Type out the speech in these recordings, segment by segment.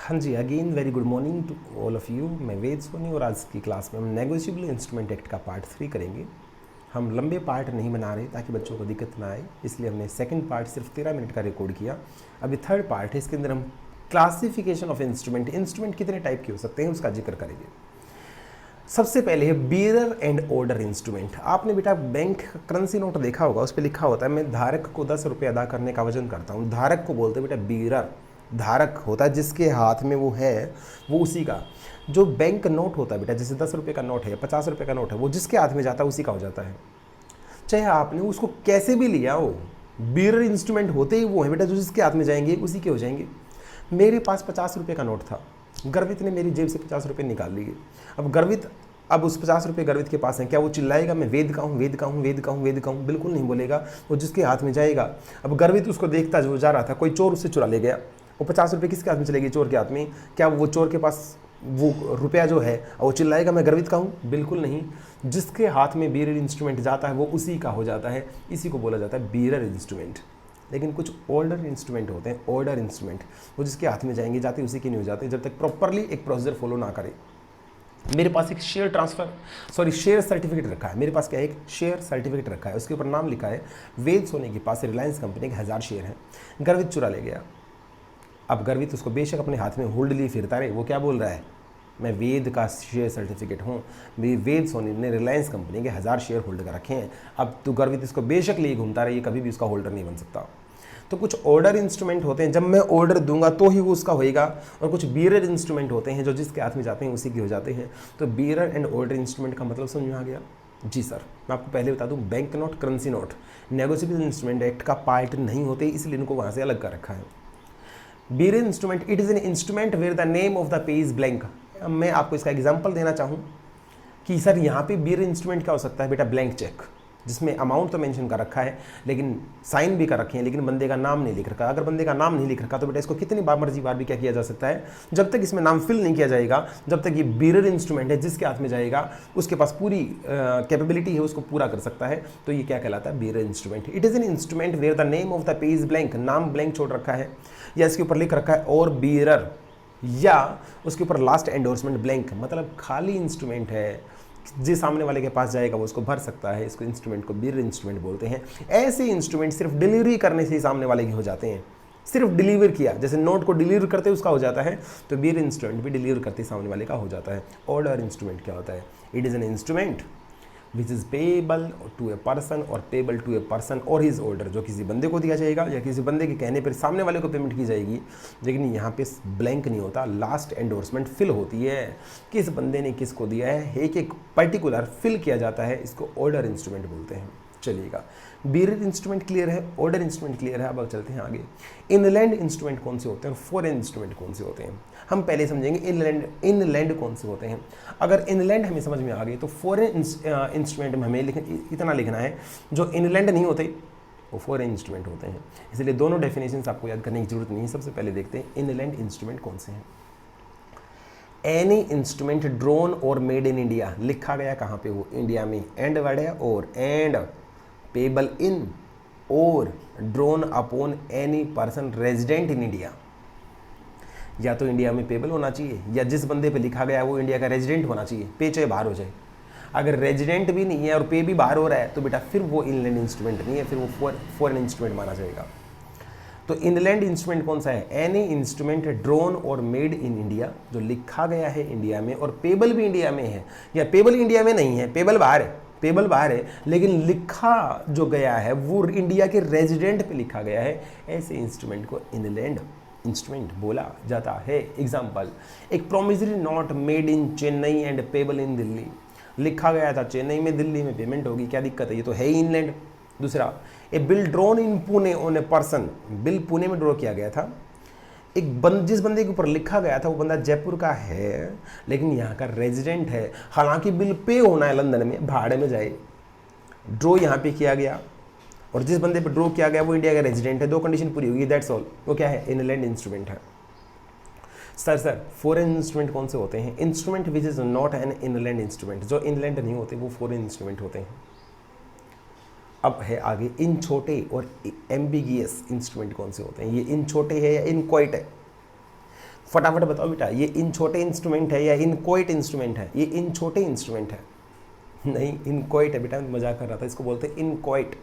हाँ जी, again very good morning to all of you. मैं वेद सोनी और आज की क्लास में हम नेगोशिएबल इंस्ट्रूमेंट एक्ट का पार्ट 3 करेंगे। हम लंबे पार्ट नहीं बना रहे ताकि बच्चों को दिक्कत ना आए, इसलिए हमने सेकंड पार्ट सिर्फ 13 मिनट का रिकॉर्ड किया। अभी थर्ड पार्ट है, इसके अंदर हम क्लासिफिकेशन ऑफ इंस्ट्रूमेंट कितने टाइप के हो सकते हैं उसका जिक्र करेंगे। सबसे पहले है बीरर एंड ऑर्डर इंस्ट्रूमेंट। आपने बेटा बैंक करेंसी नोट देखा होगा, उस पर लिखा होता है मैं धारक को 10 रुपये अदा करने का वजन करता हूँ। धारक को बोलते हैं बेटा बीरर। धारक होता है जिसके हाथ में वो है, वो उसी का। जो बैंक नोट होता है बेटा, जैसे 10 रुपये का नोट है, 50 रुपये का नोट है, वो जिसके हाथ में जाता है उसी का हो जाता है। चाहे आपने उसको कैसे भी लिया हो, बीरर इंस्ट्रूमेंट होते ही वो है बेटा, जो जिसके हाथ में जाएंगे उसी के हो जाएंगे। मेरे पास 50 रुपये का नोट था, गर्वित ने मेरी जेब से 50 रुपये निकाल लिए। अब उस 50 रुपये गर्वित के पास हैं, क्या वो चिल्लाएगा मैं वेद का हूँ, वेद का हूँ, वेद का हूँ, वेद का हूँ? बिल्कुल नहीं बोलेगा, वो जिसके हाथ में जाएगा। अब गर्वित उसको देखता जो जा रहा था, कोई चोर उससे चुरा ले गया, वो 50 रुपये किसके हाथ में चलेगी? चोर के हाथ में। क्या वो चोर के पास वो रुपया जो है वो चिल्लाएगा मैं गर्वित का हूँ? बिल्कुल नहीं। जिसके हाथ में बीरर इंस्ट्रूमेंट जाता है वो उसी का हो जाता है, इसी को बोला जाता है बीरर इंस्ट्रूमेंट। लेकिन कुछ ऑर्डर इंस्ट्रूमेंट होते हैं, ऑर्डर इंस्ट्रूमेंट, वो जिसके हाथ में जाएंगे जाते उसी के नहीं हो जाते जब तक प्रॉपरली एक प्रोसीजर फॉलो ना करे। मेरे पास एक शेयर सर्टिफिकेट रखा है। मेरे पास क्या है? एक शेयर सर्टिफिकेट रखा है, उसके ऊपर नाम लिखा है वेद सोनी के पास रिलायंस कंपनी के 1000 शेयर हैं। गर्वित चुरा ले गया। अब गर्वित उसको बेशक अपने हाथ में होल्ड लिए फिरता रहे, वो क्या बोल रहा है? मैं वेद का शेयर सर्टिफिकेट हूँ, मेरी वेद सोनी ने रिलायंस कंपनी के 1000 शेयर होल्ड कर रखे हैं। अब तो गर्वित इसको बेशक लिए घूमता रहे, कभी भी उसका होल्डर नहीं बन सकता। तो कुछ ऑर्डर इंस्ट्रूमेंट होते हैं, जब मैं ऑर्डर दूंगा तो ही वो उसका होएगा, और कुछ बीरर इंस्ट्रूमेंट होते हैं जो जिसके हाथ में जाते हैं उसी के हो जाते हैं। तो बीरर एंड ऑर्डर इंस्ट्रूमेंट का मतलब समझ में आ गया? जी सर। मैं आपको पहले बता दूं, bank note, currency note negotiable instrument act का पार्ट नहीं होते, इसलिए इनको वहाँ से अलग कर रखा है। Bearer instrument, it is an instrument where the name of the payee is blank. मैं आपको इसका एग्जाम्पल देना चाहूँ कि सर यहाँ पे बीरर इंस्ट्रूमेंट क्या हो सकता है बेटा? ब्लैंक चेक, जिसमें अमाउंट तो मेंशन कर रखा है, लेकिन साइन भी कर रखे हैं, लेकिन बंदे का नाम नहीं लिख रखा। अगर बंदे का नाम नहीं लिख रखा तो बेटा इसको कितनी बार मर्जी बार भी क्या किया जा सकता है, जब तक इसमें नाम फिल नहीं किया जाएगा, जब तक ये बीरर इंस्ट्रूमेंट है जिसके हाथ में जाएगा उसके पास पूरी कैपेबिलिटी है, उसको पूरा कर सकता है। तो ये क्या कहलाता है? Bearer instrument. It is an instrument where the name of the payee is blank. नाम ब्लैंक छोड़ रखा है, या इसके ऊपर लिख रखा है और बीरर, या उसके ऊपर लास्ट एंडोर्समेंट ब्लैंक, मतलब खाली इंस्ट्रूमेंट है। जिस सामने वाले के पास जाएगा वो उसको भर सकता है। इसको इंस्ट्रूमेंट को बीरर इंस्ट्रूमेंट बोलते हैं। ऐसे इंस्ट्रूमेंट सिर्फ डिलीवरी करने से ही सामने वाले के हो जाते हैं। सिर्फ डिलीवर किया, जैसे नोट को डिलीवर करते उसका हो जाता है, तो बीरर इंस्ट्रूमेंट भी डिलीवर करते सामने वाले का हो जाता है। ऑर्डर इंस्ट्रूमेंट क्या होता है? It is an instrument which is payable to a person or payable to a person or his order, जो किसी बंदे को दिया जाएगा या किसी बंदे के कहने पर सामने वाले को पेमेंट की जाएगी। लेकिन यहाँ पे ब्लैंक नहीं होता, लास्ट एंडोर्समेंट फिल होती है, किस बंदे ने किसको दिया है, एक एक पर्टिकुलर फिल किया जाता है। इसको ऑर्डर इंस्ट्रूमेंट बोलते हैं। चलिएगा, बीरर इंस्ट्रूमेंट क्लियर है, ऑर्डर इंस्ट्रूमेंट क्लियर है। अब चलते हैं आगे। इनलैंड इंस्ट्रूमेंट कौन से होते हैं, फॉरेन इंस्ट्रूमेंट कौन से होते हैं? हम पहले समझेंगे इनलैंड कौन से होते हैं। अगर इनलैंड हमें समझ में आ गई तो फॉरेन इंस्ट्रूमेंट में हमें इतना लिखना है, जो इनलैंड नहीं होते वो फॉरेन इंस्ट्रूमेंट होते हैं। इसलिए दोनों डेफिनेशंस आपको याद करने की जरूरत नहीं है। सबसे पहले देखते हैं इनलैंड इंस्ट्रूमेंट कौन से हैं। एनी इंस्ट्रूमेंट ड्रोन और मेड इन इंडिया, लिखा गया कहाँ पे? वो इंडिया में। एंड वर्ड है और, एंड पेबल इन और drone upon any person resident in India. या तो इंडिया में पेबल होना चाहिए, या जिस बंदे पे लिखा गया है वो इंडिया का रेजिडेंट होना चाहिए, पे चाहे बाहर हो जाए। अगर रेजिडेंट भी नहीं है और पे भी बाहर हो रहा है तो बेटा फिर वो इनलैंड इंस्ट्रूमेंट नहीं है, फिर वो फॉरेन इंस्ट्रूमेंट माना जाएगा। तो इनलैंड इंस्ट्रूमेंट कौन सा है? एनी इंस्ट्रूमेंट ड्रोन और मेड इन इंडिया, जो लिखा गया है इंडिया में और पेबल भी इंडिया में है, या पेबल इंडिया में नहीं है, पेबल बाहर है, पेबल बाहर है, लेकिन लिखा जो गया है वो इंडिया के रेजिडेंट पे लिखा गया है। ऐसे इंस्ट्रूमेंट को इनलैंड इंस्ट्रूमेंट बोला जाता है। एग्जाम्पल, एक promissory note made in Chennai and payable in Delhi, लिखा गया था चेन्नई में, दिल्ली में पेमेंट होगी, क्या दिक्कत है? ये तो है ही इनलैंड। दूसरा, a bill drawn in Pune on a person, bill Pune में ड्रॉ किया गया था, जिस बंदे के ऊपर लिखा गया था वो बंदा जयपुर का है लेकिन यहाँ का रेजिडेंट है, हालांकि बिल पे होना है लंदन में, भाड़े में जाए। ड्रॉ यहाँ पे किया गया और जिस बंदे पे ड्रॉ किया गया वो इंडिया का रेजिडेंट है, दो कंडीशन पूरी होगी, दैट्स ऑल। वो क्या है? इनलैंड इंस्ट्रूमेंट है। सर फॉरेन इंस्ट्रूमेंट कौन से होते हैं? Instrument which is not an inland instrument, जो इनलैंड नहीं होते वो फॉरेन इंस्ट्रूमेंट होते हैं। अब है आगे इन छोटे और एम्बिगियस इंस्ट्रूमेंट कौन से होते हैं। ये इन छोटे है या इन क्वाइट है? फटाफट बताओ बेटा, ये इन छोटे इंस्ट्रूमेंट है या इनकोइट इंस्ट्रूमेंट है? ये इन छोटे इंस्ट्रूमेंट है, नहीं इनकोइट है बेटा, मजाक कर रहा था, इसको बोलते हैं इनकोइट।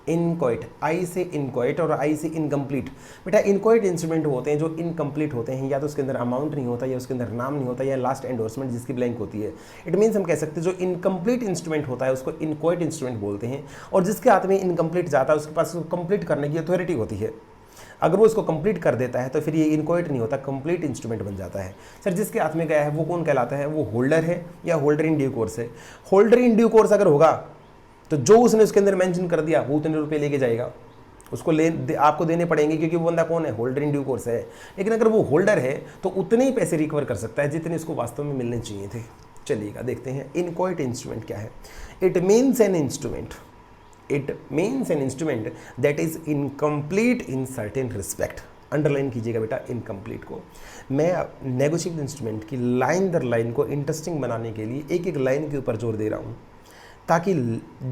इनकोइट, आई से इनकोइट और आई से इनकम्प्लीट। बेटा इनकोइट इंस्ट्रूमेंट होते हैं जो इनकम्प्लीट होते हैं, या तो उसके अंदर अमाउंट नहीं होता, या उसके अंदर नाम नहीं होता, या लास्ट एंडोर्समेंट जिसकी ब्लैंक होती है। इट मीन्स हम कह सकते हैं जो इनकम्प्लीट इंस्ट्रूमेंट होता है उसको इनकोइट इंस्ट्रूमेंट बोलते हैं, और जिसके हाथ में इनकम्प्लीट जाता है उसके पास उसको कंप्लीट करने की अथॉरिटी होती है। अगर वो इसको कंप्लीट कर देता है तो फिर ये इनकोइट नहीं होता, कंप्लीट इंस्ट्रूमेंट बन जाता है। सर जिसके हाथ में गया है वो कौन कहलाता है? वो होल्डर है या होल्डर इन ड्यू कोर्स है? होल्डर इन ड्यू कोर्स अगर होगा तो जो उसने उसके अंदर मेंशन कर दिया वो उतने रुपए लेके जाएगा, उसको आपको देने पड़ेंगे, क्योंकि वो बंदा कौन है? होल्डर इन ड्यू कोर्स है। लेकिन अगर वो होल्डर है तो उतने ही पैसे रिकवर कर सकता है जितने उसको वास्तव में मिलने चाहिए थे। चलिएगा देखते हैं इनकोइट इंस्ट्रूमेंट क्या है। It means an instrument, it means an instrument that is incomplete in certain respect. Underline कीजिएगा बेटा इनकम्प्लीट को। मैं नेगोशिएबल इंस्ट्रूमेंट की लाइन दर लाइन को इंटरेस्टिंग बनाने के लिए एक एक लाइन के ऊपर जोर दे रहा हूँ, ताकि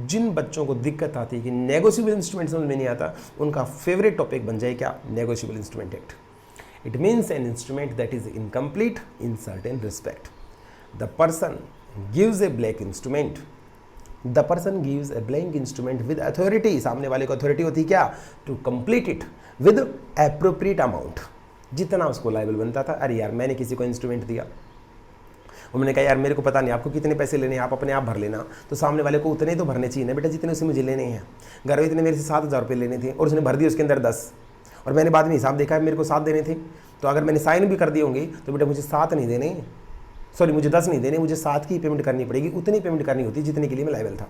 जिन बच्चों को दिक्कत आती है कि नेगोशिएबल इंस्ट्रूमेंट समझ में नहीं आता, उनका फेवरेट टॉपिक बन जाए क्या? Negotiable instrument act. It means an instrument that is incomplete in certain respect. The person gives a blank instrument, the person gives a blank instrument with authority, सामने वाले को अथॉरिटी होती है क्या? To complete it with appropriate amount. जितना उसको liable बनता था, अरे यार मैंने किसी को इंस्ट्रूमेंट दिया, उन्होंने कहा यार मेरे को पता नहीं आपको कितने पैसे लेने हैं, आप अपने आप भर लेना, तो सामने वाले को उतने तो भरने चाहिए ना बेटा जितने उसे मुझे लेने हैं। घर में इतने मेरे से 7,000 रुपये लेने थे और उसने भर दिए उसके अंदर 10, और मैंने बाद में हिसाब देखा है मेरे को 7 देने थे, तो अगर मैंने साइन भी कर दिए होंगे तो बेटा मुझे 7 नहीं देने, सॉरी मुझे 10 नहीं देने, मुझे 7 की पेमेंट करनी पड़ेगी, उतनी पेमेंट करनी होती जितने के लिए मैं लायबल था।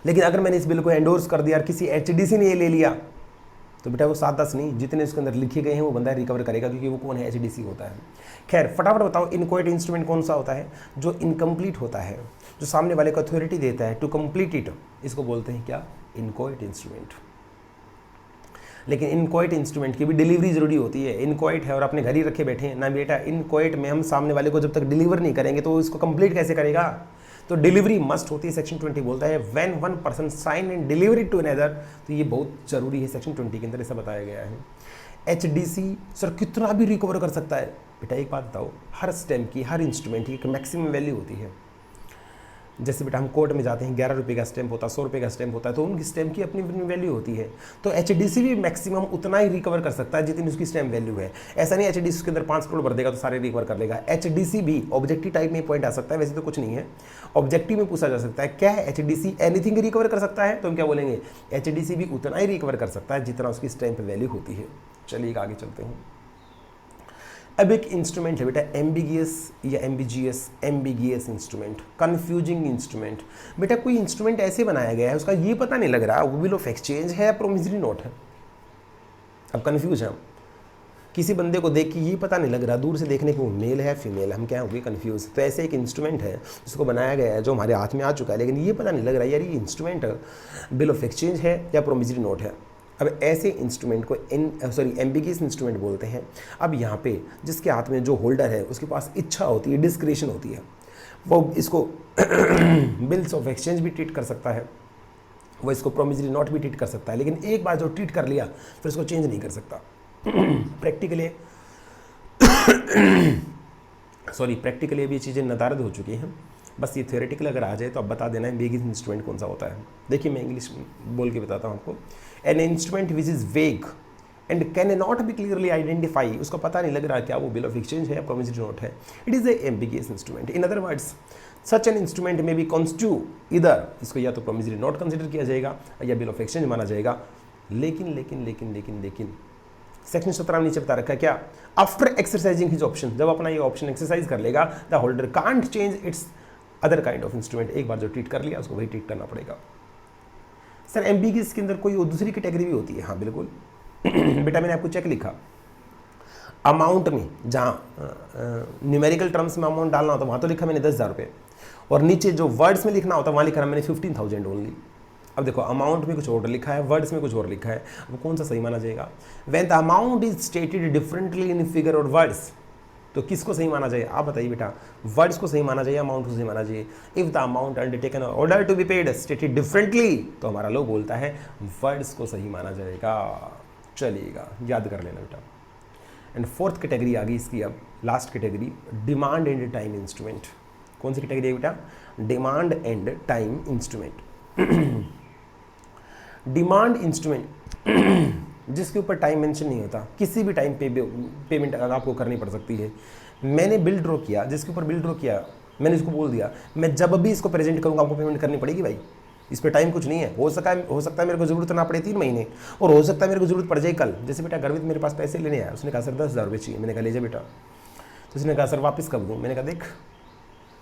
लेकिन अगर मैंने इस बिल को एंडोर्स कर दिया और किसी HDC ने ये ले लिया तो बेटा वो 7-10 नहीं, जितने उसके अंदर लिखे गए हैं वो बंदा रिकवर करेगा, क्योंकि वो कौन है? HDC होता है। खैर फटाफट बताओ इनकोइट इंस्ट्रूमेंट कौन सा होता है? जो इनकम्प्लीट होता है, जो सामने वाले को अथॉरिटी देता है टू कंप्लीट इट, इसको बोलते हैं क्या? इनकोइट इंस्ट्रूमेंट। लेकिन इनकोइट इंस्ट्रूमेंट की भी डिलीवरी जरूरी होती है। इनकोइट है और अपने घर ही रखे बैठे हैं ना बेटा, इनकोइट में हम सामने वाले को जब तक डिलीवर नहीं करेंगे तो इसको कंप्लीट कैसे करेगा? तो डिलीवरी मस्ट होती है। सेक्शन 20 बोलता है when one person sign and deliver it to another, तो ये बहुत जरूरी है, सेक्शन 20 के अंदर ऐसा बताया गया है। HDC सर कितना भी रिकवर कर सकता है? बेटा एक बात बताओ, हर स्टैम्प की, हर इंस्ट्रूमेंट की एक मैक्सिमम वैल्यू होती है। जैसे बेटा हम कोर्ट में जाते हैं, 11 रुपये का स्टैम्प होता है, 100 रुपये का स्टैम्प होता है, तो उनकी स्टैम्प की अपनी अपनी वैल्यू होती है। तो HDC भी मैक्सिमम उतना ही रिकवर कर सकता है जितनी उसकी स्टैम्प वैल्यू है। ऐसा नहीं HDC के अंदर 5 करोड़ भर देगा तो सारे रिकवर कर लेगा। HDC भी ऑब्जेक्टिव टाइप में पॉइंट आ सकता है, वैसे तो कुछ नहीं है, ऑब्जेक्टिव में पूछा जा सकता है क्या है HDC एनीथिंग रिकवर कर सकता है, तो हम क्या बोलेंगे? HDC भी उतना ही रिकवर कर सकता है जितना उसकी स्टैम्प वैल्यू होती है। चलिए आगे चलते हैं। अब एक इंस्ट्रूमेंट है बेटा एम्बिगियस या एम्बिगियस इंस्ट्रूमेंट, कंफ्यूजिंग इंस्ट्रूमेंट। बेटा कोई इंस्ट्रूमेंट ऐसे बनाया गया है उसका ये पता नहीं लग रहा वो बिल ऑफ एक्सचेंज है या प्रोमिसरी नोट है। अब कंफ्यूज हैं, किसी बंदे को देख के ये पता नहीं लग रहा, दूर से देखने को मेल है फीमेल, हम क्या होंगे कंफ्यूज। तो ऐसे एक इंस्ट्रूमेंट है जिसको बनाया गया है जो हमारे हाथ में आ चुका है, लेकिन ये पता नहीं लग रहा यार ये इंस्ट्रूमेंट बिल ऑफ एक्सचेंज है या प्रोमिसरी नोट है। अब ऐसे इंस्ट्रूमेंट को एम्बिगियस इंस्ट्रूमेंट बोलते हैं। अब यहाँ पे जिसके हाथ में जो होल्डर है उसके पास इच्छा होती है, डिस्क्रिशन होती है, वो इसको बिल्स ऑफ एक्सचेंज भी ट्रीट कर सकता है, वो इसको प्रोमिसरी नोट भी ट्रीट कर सकता है, लेकिन एक बार जो ट्रीट कर लिया फिर उसको चेंज नहीं कर सकता। प्रैक्टिकली अभी ये चीज़ें निर्धारित हो चुकी हैं, बस ये थ्योरेटिकल अगर आ जाए तो अब बता देना है एम्बिगियस इंस्ट्रूमेंट कौन सा होता है। देखिए मैं इंग्लिश बोल के बताता हूँ आपको। एन इंस्ट्रूमेंट विच इज़ वेग and can not be clearly identify, उसको पता नहीं लग रहा क्या वो बिल ऑफ एक्सचेंज है या प्रोमिसरी नोट है, it is a ambiguous instrument. In other words such an instrument में बी कॉन्स्टिट्यूट इधर, इसको या तो प्रोमिसरी नोट कंसिडर किया जाएगा या बिल ऑफ एक्सचेंज माना जाएगा। लेकिन लेकिन लेकिन लेकिन लेकिन सेक्शन 17 में नीचे बता रखा है क्या? आफ्टर एक्सरसाइजिंग हिज ऑप्शन, जब अपना ये ऑप्शन एक्सरसाइज कर लेगा the holder can't change it's other kind of instrument. एक बार जो ट्रीट कर लिया उसको वही ट्रीट करना पड़ेगा। सर एम्बिगियस के अंदर कोई दूसरी कैटेगरी भी होती है? हाँ बिल्कुल। बेटा मैंने आपको चेक लिखा, अमाउंट में जहाँ न्यूमेरिकल टर्म्स में अमाउंट डालना होता वहाँ तो लिखा मैंने 10,000 रुपये, और नीचे जो वर्ड्स में लिखना होता वहाँ लिखा मैंने 15,000 ओनली। अब देखो अमाउंट में कुछ और लिखा है, वर्ड्स में कुछ और लिखा है, अब कौन सा सही माना जाएगा? When the amount is stated differently in figure और वर्ड्स, तो किसको सही माना जाए? आप बताइए बेटा, वर्ड्स को सही माना जाए या अमाउंट को सही माना जाए? If the amount undertaken order to be paid stated differently, तो हमारा लोग बोलता है वर्ड्स को सही माना जाएगा। चलिएगा, याद कर लेना बेटा। एंड फोर्थ कैटेगरी आ गई इसकी, अब last category, demand and time instrument. कौन सी कैटेगरी है बेटा? Demand and time instrument. Demand instrument जिसके ऊपर टाइम मेंशन नहीं होता, किसी भी टाइम पे पेमेंट आपको करनी पड़ सकती है। मैंने बिल ड्रॉ किया, जिसके ऊपर बिल ड्रॉ किया मैंने इसको बोल दिया मैं जब भी इसको प्रेजेंट करूंगा आपको पेमेंट करनी पड़ेगी भाई, इस पर टाइम कुछ नहीं है। हो सकता है मेरे को जरूरत ना पड़े 3 महीने, और हो सकता है मेरे को जरूरत पड़ जाए कल। जैसे बेटा गर्वित मेरे पास पैसे लेने आया, उसने कहा सर 10,000 रुपये चाहिए। मैंने कहा ले जा बेटा। तो उसने कहा सर वापस कब दूँ? मैंने कहा देख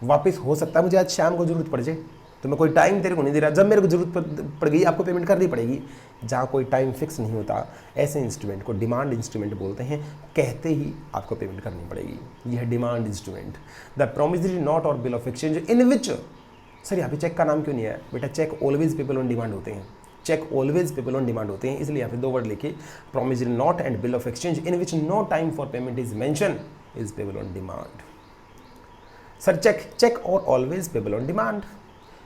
वापस हो सकता है मुझे आज शाम को जरूरत पड़ जाए, तो मैं कोई टाइम तेरे को नहीं दे रहा, जब मेरे को जरूरत पड़ गई आपको पेमेंट करनी पड़ेगी। जहाँ कोई टाइम फिक्स नहीं होता ऐसे इंस्ट्रूमेंट को डिमांड इंस्ट्रूमेंट बोलते हैं, कहते ही आपको पेमेंट करनी पड़ेगी। यह है demand instrument. The promissory note और bill of exchange in which, sir यहाँ पे चेक का नाम क्यों नहीं है बेटा? Cheque always payable on demand होते हैं, cheque always payable on demand होते हैं, इसलिए यहाँ पे 2 वर्ड लिखे, promissory note and bill of exchange in which no time for payment is mention is payable on demand. Sir cheque और always payable on demand.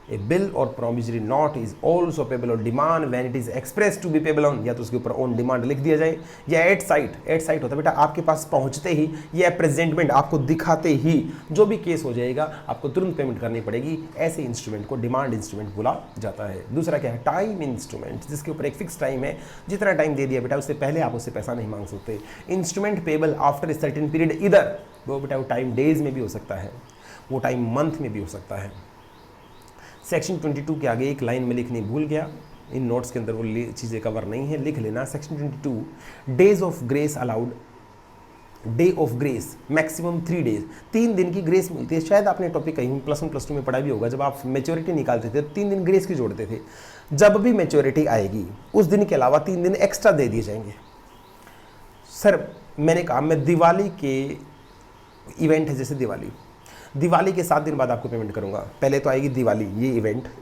A bill or promissory note is also payable on demand when it is expressed to be payable on, या तो उसके ऊपर on demand लिख दिया जाए, या eight site होता है बेटा आपके पास पहुंचते ही, या प्रेजेंटमेंट आपको दिखाते ही जो भी केस हो जाएगा आपको तुरंत पेमेंट करनी पड़ेगी। ऐसे इंस्ट्रूमेंट को डिमांड इंस्ट्रूमेंट बोला जाता है। दूसरा क्या है? टाइम इंस्ट्रूमेंट, जिसके ऊपर एक फिक्स टाइम है, जितना टाइम दे दिया बेटा उससे पहले आप उससे पैसा नहीं मांग सकते। Instrument payable after a certain period, इधर वो बेटा वो टाइम डेज में भी हो सकता है, वो टाइम मंथ में भी हो सकता है। सेक्शन 22 के आगे एक लाइन में लिखनी भूल गया, इन नोट्स के अंदर वो चीज़ें कवर नहीं है, लिख लेना। Section 22 days of grace allowed, day of grace maximum 3 days, 3 दिन की ग्रेस मिलती है। शायद आपने टॉपिक कहीं +1 +2 में पढ़ा भी होगा, जब आप मैच्योरिटी निकालते थे 3 दिन ग्रेस की जोड़ते थे। जब भी मैच्योरिटी आएगी उस दिन के अलावा 3 दिन एक्स्ट्रा दे दिए जाएंगे। सर मैंने कहा मैं दिवाली के इवेंट है, जैसे दिवाली के 7 दिन बाद आपको पेमेंट करूंगा। पहले तो आएगी दिवाली, ये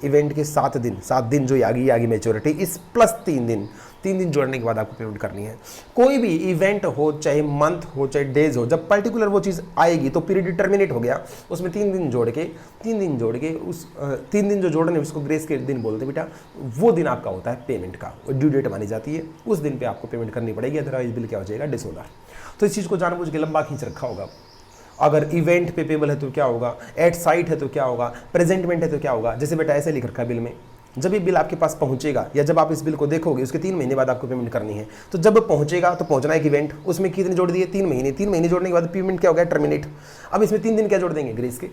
इवेंट के 7 दिन जो आगी मैच्योरिटी, इस प्लस 3 दिन जोड़ने के बाद आपको पेमेंट करनी है। कोई भी इवेंट हो, चाहे मंथ हो चाहे डेज हो, जब पर्टिकुलर वो चीज़ आएगी तो पीरियड टर्मिनेट हो गया, उसमें 3 दिन जोड़ के उस 3 दिन जो जोड़ने उसको ग्रेस के दिन बोलते हैं बेटा, वो दिन आपका होता है पेमेंट का, ड्यू डेट मानी जाती है, उस दिन पे आपको पेमेंट करनी पड़ेगी, अदरवाइज बिल क्या हो जाएगा? डिसऑर्डर। तो इस चीज़ को जानबूझ के लंबा खींच रखा होगा। अगर इवेंट पे पेबल है तो क्या होगा, एट साइट है तो क्या होगा, प्रेजेंटमेंट है तो क्या होगा। जैसे बेटा ऐसे लिख रखा है बिल में, जब ये बिल आपके पास पहुंचेगा या जब आप इस बिल को देखोगे उसके 3 महीने बाद आपको पेमेंट करनी है। तो जब पहुंचेगा तो पहुंचना एक इवेंट, उसमें कितने जोड़ दिए? 3 महीने जोड़ने के बाद पेमेंट क्या हो गया? टर्मिनेट। अब इसमें 3 दिन क्या जोड़ देंगे? ग्रेस के।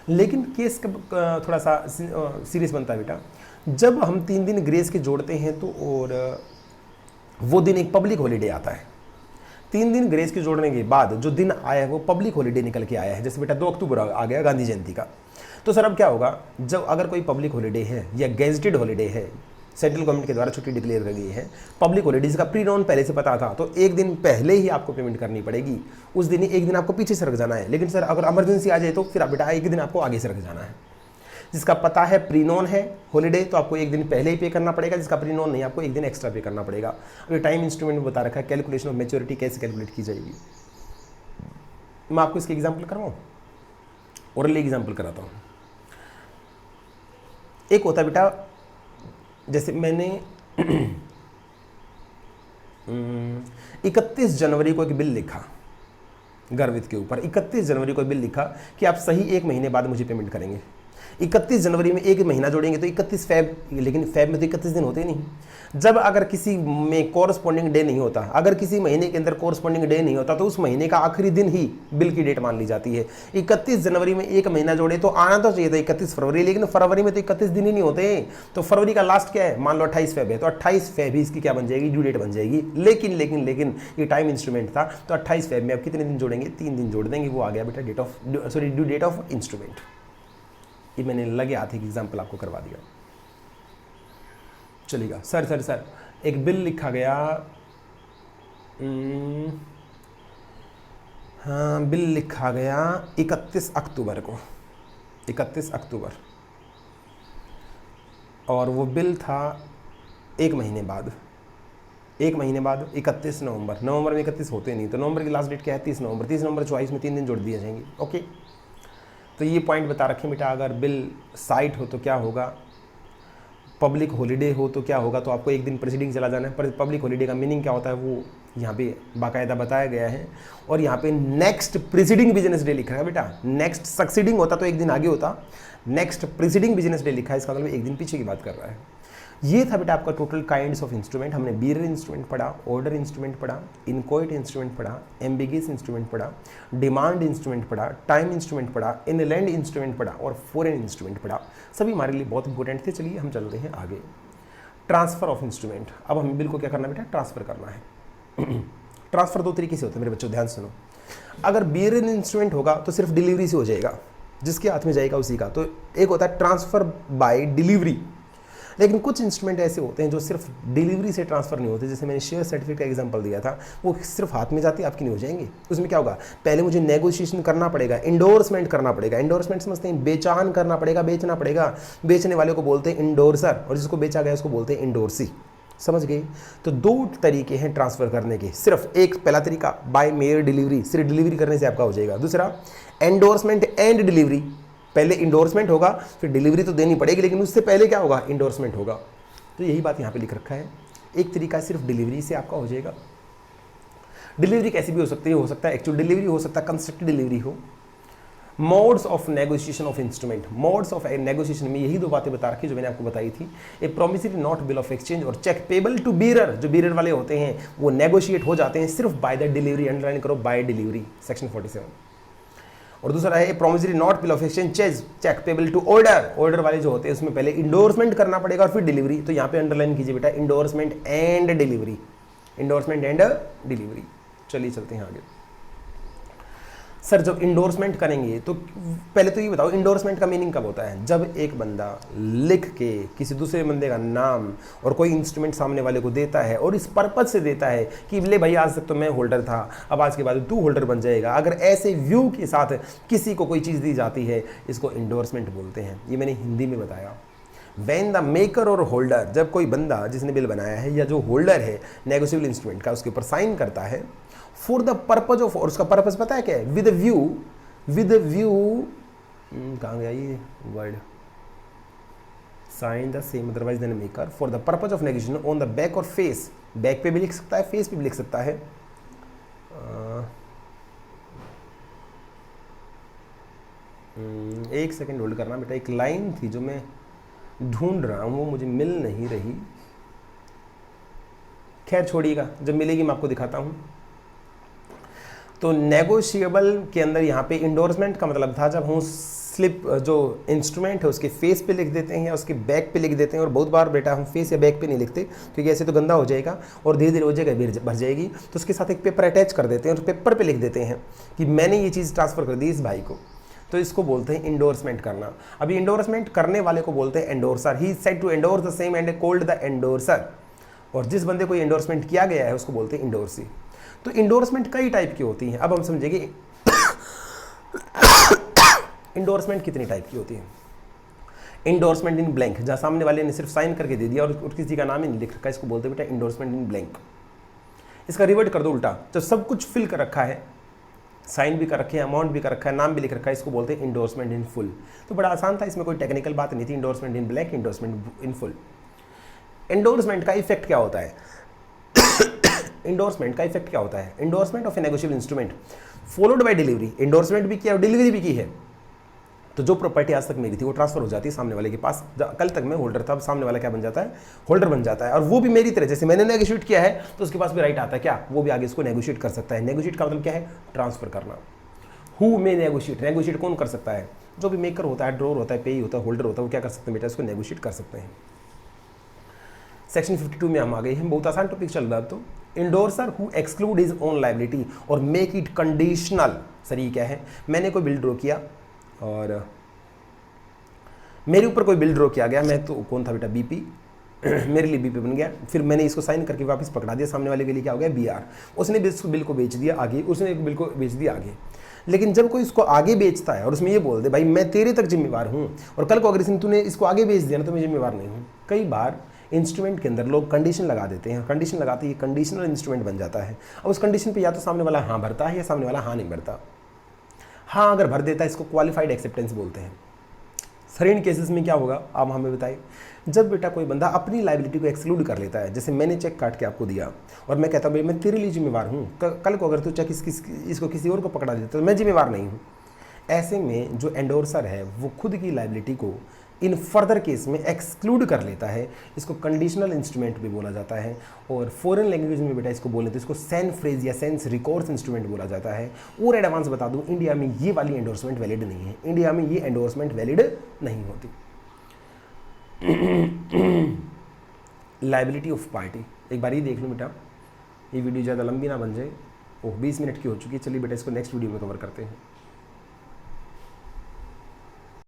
लेकिन केस थोड़ा सा सीरियस बनता है बेटा, जब हम 3 दिन ग्रेस के जोड़ते हैं तो और वो दिन एक पब्लिक हॉलीडे आता है। 3 दिन ग्रेस के जोड़ने के बाद जो दिन आया है वो पब्लिक हॉलीडे निकल के आया है। जैसे बेटा 2 अक्टूबर आ गया गांधी जयंती का, तो सर अब क्या होगा? जब अगर कोई पब्लिक हॉलीडे है या गेजेटेड हॉलीडे है, सेंट्रल गवर्नमेंट के द्वारा छुट्टी डिक्लेयर कर गई है, पब्लिक हॉलीडेज का प्री नोन पहले से पता था, तो 1 दिन पहले ही आपको पेमेंट करनी पड़ेगी। उस दिन ही 1 दिन आपको पीछे से रख जाना है। लेकिन सर अगर इमरजेंसी आ जाए तो फिर आप बेटा 1 दिन आपको आगे से रख जाना है। जिसका पता है प्री नोन है हॉलीडे तो आपको 1 दिन पहले ही पे करना पड़ेगा, जिसका प्री नोन नहीं आपको 1 दिन एक्स्ट्रा पे करना पड़ेगा। अभी टाइम इंस्ट्रूमेंट में बता रखा है कैलकुलेशन ऑफ मैच्योरिटी कैसे कैलकुलेट की जाएगी। मैं आपको इसके एग्जाम्पल करवाऊँ, ओरली एग्जाम्पल कराता हूँ। एक होता है बेटा, जैसे मैंने 31 जनवरी को एक बिल लिखा गर्वित के ऊपर, 31 जनवरी को बिल लिखा कि आप सही 1 महीने बाद मुझे पेमेंट करेंगे। 31 जनवरी में 1 महीना जोड़ेंगे तो 31 फेब, लेकिन फेब में तो 31 दिन होते ही नहीं। जब अगर किसी में कोरस्पॉन्डिंग डे नहीं होता, अगर किसी महीने के अंदर कोरस्पॉन्डिंग डे नहीं होता तो उस महीने का आखिरी दिन ही बिल की डेट मान ली जाती है। 31 जनवरी में 1 महीना जोड़े तो आना तो चाहिए था 31 फरवरी, लेकिन फरवरी में तो 31 दिन ही नहीं होते। तो फरवरी का लास्ट क्या है? मान लो 28 फेब है, तो 28 फेब ही इसकी क्या बन जाएगी? ड्यू डेट बन जाएगी। लेकिन ये टाइम इंस्ट्रूमेंट था, तो 28 फेब में अब कितने दिन जोड़ेंगे? 3 दिन जोड़ देंगे, वो आ गया बेटा ड्यू डेट ऑफ इंस्ट्रूमेंट। ये मैंने लगे हाथ एक एग्जाम्पल आपको करवा दिया। चलेगा सर एक बिल लिखा गया, हाँ बिल लिखा गया 31 अक्टूबर को, 31 अक्टूबर, और वो बिल था 1 महीने बाद, 31 नवंबर में 31 होते नहीं, तो नवंबर की लास्ट डेट क्या है? 30 नवंबर 24 में 3 दिन जोड़ दिए जाएंगे। ओके, तो ये पॉइंट बता रखें बेटा, अगर बिल साइट हो तो क्या होगा? पब्लिक हॉलीडे हो तो क्या होगा, तो आपको एक दिन प्रेसिडिंग चला जाना है। पर पब्लिक हॉलीडे का मीनिंग क्या होता है वो यहाँ पे बाकायदा बताया गया है। और यहाँ पे नेक्स्ट प्रीसीडिंग बिजनेस डे लिखा है बेटा, नेक्स्ट सक्सीडिंग होता तो एक दिन आगे होता, नेक्स्ट प्रीसीडिंग बिजनेस डे लिखा है, इसका मतलब एक दिन पीछे की बात कर रहा है। ये था बेटा आपका टोटल काइंड्स ऑफ इंस्ट्रूमेंट। हमने बीरर इंस्ट्रूमेंट पढ़ा, ऑर्डर इंस्ट्रूमेंट पढ़ा, इनकोइट इंस्ट्रूमेंट पढ़ा, एम्बिगियस इंस्ट्रूमेंट पढ़ा, डिमांड इंस्ट्रूमेंट पढ़ा, टाइम इंस्ट्रूमेंट पढ़ा, इनलैंड इंस्ट्रूमेंट पढ़ा और फॉरेन इंस्ट्रूमेंट पढ़ा। सभी हमारे लिए बहुत इंपॉर्टेंट थे। चलिए हम चल रहे हैं आगे। Transfer of instrument. अब हमें बिल को क्या करना बेटा, ट्रांसफर करना है। ट्रांसफर दो तरीके से होता है मेरे बच्चों, ध्यान सुनो। अगर बीरर इंस्ट्रूमेंट होगा तो सिर्फ डिलीवरी से हो जाएगा, जिसके हाथ में जाएगा उसी का। तो एक होता है ट्रांसफर बाय डिलीवरी, लेकिन कुछ इंस्ट्रूमेंट ऐसे होते हैं जो सिर्फ डिलीवरी से ट्रांसफर नहीं होते। जैसे मैंने शेयर सर्टिफिकेट का एग्जांपल दिया था, वो सिर्फ हाथ में जाती आपकी नहीं हो जाएंगे। उसमें क्या होगा, पहले मुझे नेगोशिएशन करना पड़ेगा, इंडोर्समेंट करना पड़ेगा। इंडोर्समेंट समझते हैं, बेचान करना पड़ेगा, बेचना पड़ेगा। बेचने वाले को बोलते हैं इंडोर्सर और जिसको बेचा गया उसको बोलते हैं इंडोर्सी। समझ गए? तो दो तरीके हैं ट्रांसफर करने के। सिर्फ एक पहला तरीका बाय मेयर डिलीवरी, सिर्फ डिलीवरी करने से आपका हो जाएगा। दूसरा एंडोर्समेंट एंड डिलीवरी, पहले इंडोर्समेंट होगा फिर डिलीवरी तो देनी पड़ेगी, लेकिन उससे पहले क्या होगा, इंडोर्समेंट होगा। तो यही बात यहाँ पे लिख रखा है। एक तरीका सिर्फ डिलीवरी से आपका हो जाएगा। डिलीवरी कैसी भी हो सकती है, हो सकता है एक्चुअल डिलीवरी, हो सकता है कंस्ट्रक्टेड डिलीवरी हो। Modes of negotiation of instrument, modes of negotiation में यही दो बातें बता रखी जो मैंने आपको बताई थी। A promissory note, bill of exchange और चेक पेबल टू बीरर, जो बीरर वाले होते हैं वो नेगोशिएट हो जाते हैं सिर्फ बाय द डिलीवरी। अंडरलाइन करो, बाय डिलीवरी, सेक्शन 47। और दूसरा है promissory note, bill of exchange, cheque payable to order. Order वाले जो होते हैं उसमें पहले इंडोर्समेंट करना पड़ेगा और फिर डिलीवरी। तो यहाँ पे अंडरलाइन कीजिए बेटा, endorsement and delivery, endorsement and delivery. चलिए चलते हैं आगे। सर जब इंडोर्समेंट करेंगे तो पहले तो ये बताओ इंडोर्समेंट का मीनिंग कब होता है, जब एक बंदा लिख के किसी दूसरे बंदे का नाम और कोई इंस्ट्रूमेंट सामने वाले को देता है और इस पर्पज से देता है कि ले भाई आज तक तो मैं होल्डर था, अब आज के बाद तू होल्डर बन जाएगा। अगर ऐसे व्यू के साथ किसी को कोई चीज़ दी जाती है, इसको इंडोर्समेंट बोलते हैं। ये मैंने हिंदी में बताया। वैन द मेकर और होल्डर, जब कोई बंदा जिसने बिल बनाया है या जो होल्डर है नेगोशिएबल इंस्ट्रूमेंट का, उसके ऊपर साइन करता है फॉर द पर्पज ऑफ, और उसका पर्पज पता है क्या है, विद व्यू कहाँ गया ये word, sign the same otherwise than maker for the purpose of negotiation on the back और फेस। बैक पे भी लिख सकता है, फेस पे भी लिख सकता है। एक सेकेंड होल्ड करना बेटा, एक लाइन थी जो मैं ढूंढ रहा हूँ, वो मुझे मिल नहीं रही। खैर छोड़िएगा, जब मिलेगी मैं आपको दिखाता हूँ। तो नेगोशिएबल के अंदर यहाँ पे इंडोर्समेंट का मतलब था जब हम स्लिप जो इंस्ट्रूमेंट है उसके फेस पे लिख देते हैं या उसके बैक पे लिख देते हैं। और बहुत बार बेटा हम फेस या बैक पे नहीं लिखते क्योंकि ऐसे तो गंदा हो जाएगा और धीरे धीरे हो जाएगा, भर जाएगी। तो उसके साथ एक पेपर अटैच कर देते हैं और पेपर पे लिख देते हैं कि मैंने ये चीज़ ट्रांसफ़र कर दी इस भाई को। तो इसको बोलते हैं इंडोर्समेंट करना। अभी इंडोर्समेंट करने वाले को बोलते हैं endorser. He said to endorse the same and called the endorser. और जिस बंदे को एंडोर्समेंट किया गया है उसको बोलते हैं इंडोर्सी। तो इंडोर्समेंट कई टाइप की होती हैं। अब हम समझेंगे इंडोर्समेंट कितनी टाइप की होती है। इंडोर्समेंट इन ब्लैंक, जहाँ सामने वाले ने सिर्फ साइन करके दे दिया और किसी का नाम ही नहीं लिख रखा, इसको बोलते हैं बेटा इंडोर्समेंट इन ब्लैंक। इसका रिवर्ट कर दो उल्टा, जब सब कुछ फिल कर रखा है, साइन भी कर रखे हैं, अमाउंट भी कर रखा है, नाम भी लिख रखा है, इसको बोलते हैं इंडोर्समेंट इन फुल। तो बड़ा आसान था, इसमें कोई टेक्निकल बात नहीं थी। Endorsement in blank, endorsement in full. Endorsement का इफेक्ट क्या होता है? इंडोर्समेंट का इफेक्ट क्या होता है? Endorsement of A negotiable instrument followed by delivery. Endorsement भी किया और डिलीवरी भी की है, तो जो प्रॉपर्टी आज तक मेरी थी वो ट्रांसफर हो जाती है सामने वाले के पास। कल तक मैं होल्डर था, अब सामने वाला क्या बन जाता है? होल्डर बन जाता है। और वो भी मेरी तरह, जैसे मैंने नेगोशिएट किया है तो उसके पास भी राइट आता है क्या, वो भी आगे इसको नेगोशिएट कर सकता है। नेगोशिएट का मतलब क्या है? ट्रांसफर करना। हु में नेगोशिएट, नेगोशिएट कौन कर सकता है? जो भी मेकर होता है, ड्रोर होता है, पेई होता है, होल्डर होता है, वो क्या कर सकते हैं बेटा? इसको नेगोशिएट कर सकते हैं। सेक्शन 52 में हम आ गए हैं, बहुत आसान टॉपिक चल रहा है। तो endorser who exclude his own liability और मेक इट कंडीशनल। सर ये क्या है? मैंने कोई बिल ड्रॉ किया और मेरे ऊपर कोई बिल ड्रॉ किया गया, मैं तो कौन था बेटा? बीपी। मेरे लिए बीपी बन गया, फिर मैंने इसको साइन करके वापस पकड़ा दिया, सामने वाले के लिए क्या हो गया? बीआर। उसने बिल को बेच दिया आगे, उसने बिल को बेच दिया आगे। लेकिन जब कोई इसको आगे बेचता है और उसमें ये बोल दे भाई मैं तेरे तक जिम्मेवार हूँ, और कल को अगर इसने तूने इसको आगे बेच दिया ना तो मैं जिम्मेवार नहीं हूँ। कई बार इंस्ट्रूमेंट के अंदर लोग कंडीशन लगा देते हैं, कंडीशन लगाते ही कंडीशनल इंस्ट्रूमेंट बन जाता है। अब उस कंडीशन पे या तो सामने वाला हाँ भरता है या सामने वाला हाँ नहीं भरता। हाँ अगर भर देता है इसको क्वालिफाइड एक्सेप्टेंस बोलते हैं। सर इन केसेस में क्या होगा आप हमें बताइए। जब बेटा कोई बंदा अपनी लाइबिलिटी को एक्सक्लूड कर लेता है, जैसे मैंने चेक काट के आपको दिया और मैं कहता हूँ भाई मैं तेरे लिए जिम्मेवार हूँ, कल को अगर तू चेक इसको किसी और को पकड़ा देता तो मैं जिम्मेवार नहीं हूँ। ऐसे में जो एंडोर्सर है वो खुद की लाइबिलिटी को इन फर्दर केस में एक्सक्लूड कर लेता है। इसको कंडीशनल इंस्ट्रूमेंट भी बोला जाता है, और फॉरेन लैंग्वेज में बेटा इसको बोले तो इसको सेन फ्रेज या सेंस रिकॉर्स इंस्ट्रूमेंट बोला जाता है। और एडवांस बता दूं, इंडिया में ये वाली एंडोर्समेंट वैलिड नहीं है, इंडिया में ये एंडोर्समेंट वैलिड नहीं होती। लाइबिलिटी ऑफ पार्टी एक बार ही देख लो बेटा, ये वीडियो ज़्यादा लंबी ना बन जाए। ओह 20 मिनट की हो चुकी है, चलिए बेटा इसको नेक्स्ट वीडियो में कवर करते हैं।